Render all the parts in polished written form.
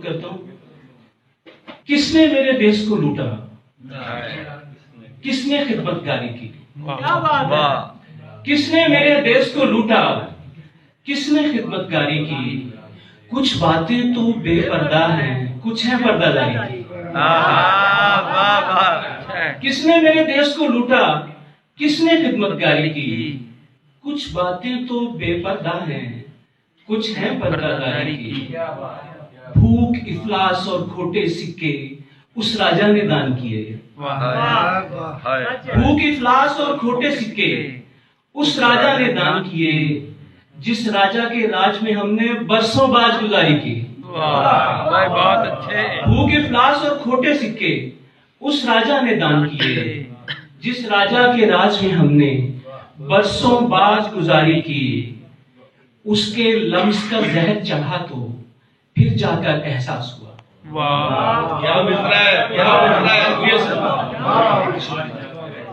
تعارف کرتا ہوں. کس نے میرے دیش کو لوٹا؟ کس نے خدمت گاری کی؟ کس نے میرے دیش کو لوٹا؟ کس نے خدمت گاری کی؟ کچھ باتیں تو بے پردہ ہیں، کچھ ہیں پردہ داری کی. کس نے میرے دیش کو لوٹا؟ کس نے خدمت گاری کی؟ کچھ باتیں تو بے پردہ ہیں، کچھ ہیں پردہ داری کی. بھوک، افلاس اور کھوٹے سکے اس راجا نے دان کیے. بھوک، افلاس اور کھوٹے سکے اس راجا نے دان کیے، جس راجا کے راج میں ہم نے برسوں باز گزاری کی. بہت اچھے. بھوک، افلاس اور کھوٹے سکے اس راجا نے دان کیے، جس راجا کے راج میں ہم نے برسوں باز گزاری کی. اس کے لمس کا زہر چڑھا تو پھر جا کر احساس ہوا. کیا مصرع ہے، کیا مصرع ہے.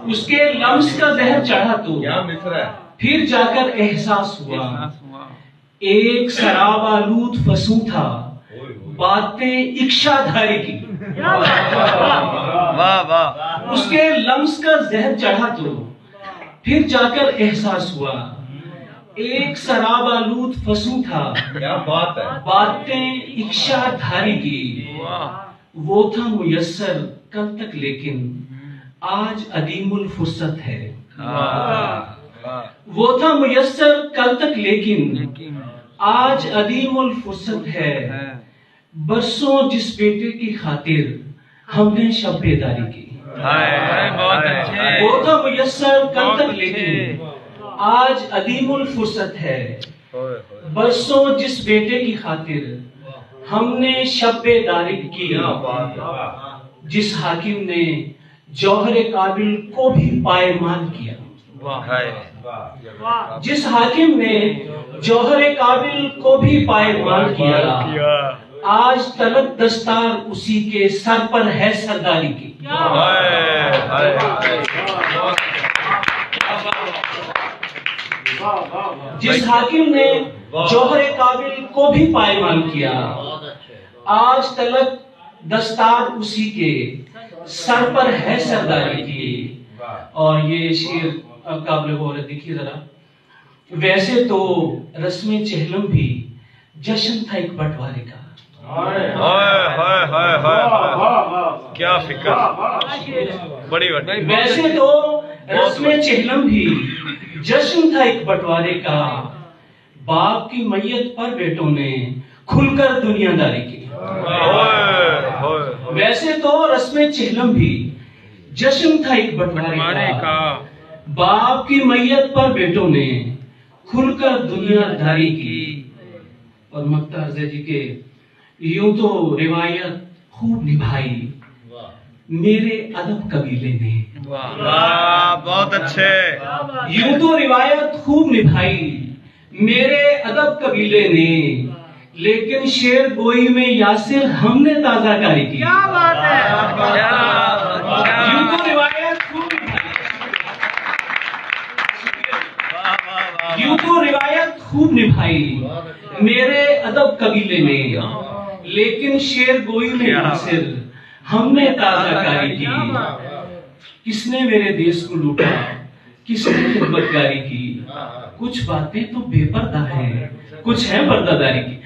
اس کے لمس کا زہر چڑھا تو کیا مصرع ہے. پھر جا کر احساس ہوا. ایک شراب آلود فسوں تھا، باتیں اکشا دھاری کی. اس کے لمس کا زہر چڑھا تو پھر جا کر احساس ہوا. ایک شراب آلود فسوں تھا، کیا بات ہے. باتیں اکشا دھاری کی. وہ تھا میسر کل تک لیکن آج عدیم الفرصت ہے. وہ تھا میسر کل تک لیکن آج عدیم الفرصت ہے. برسوں جس بیٹے کی خاطر ہم نے شب بیداری کی. وہ تھا میسر کل تک لیکن آج عدیم الفرصت ہے. برسوں جس بیٹے کی خاطر ہم نے شب بیداری کی. جس حاکم نے جوہر قابل کو بھی پائمال کیا. جس حاکم نے جوہر قابل کو بھی پائمال کیا. آج تلک دستار اسی کے سر پر ہے سرداری کی. جس حاکم نے جوہر قابل کو بھی پائمال کیا. آج تلک دستار اسی کے سر پر ہے سرداری کی. اور یہ شعر قابل غور ہے، دیکھیے ذرا. ویسے تو رسم چہلم بھی جشن تھا ایک بٹوارے کا. کیا فکر، بڑی بڑی. ویسے تو رسم چہلم بھی جشن تھا ایک بٹوارے کا. باپ کی میت پر بیٹوں نے کھل کر دنیا داری کی. ویسے تو رسم چہلم بھی جشن تھا ایک بٹوارے کا. باپ کی میت پر بیٹوں نے کھل کر دنیا داری کی. اور مکتا حضرت جی کے یوں تو روایت خوب نبھائی میرے ادب قبیلے نے. بہت اچھے. یوں تو روایت خوب نبھائی میرے ادب قبیلے نے، لیکن شعر گوئی میں یاسر ہم نے تازہ کاری کی. کیا بات ہے. یوں تو روایت خوب نبھائی، یوں تو روایت خوب نبھائی میرے ادب قبیلے نے، لیکن شعر گوئی میں یاسر ہم نے تازہ کاری کی. کس نے میرے دیش کو لوٹا؟ کس نے خدمت گاری کی؟ کچھ باتیں تو بے پردہ ہیں، کچھ ہیں پردہ داری کی.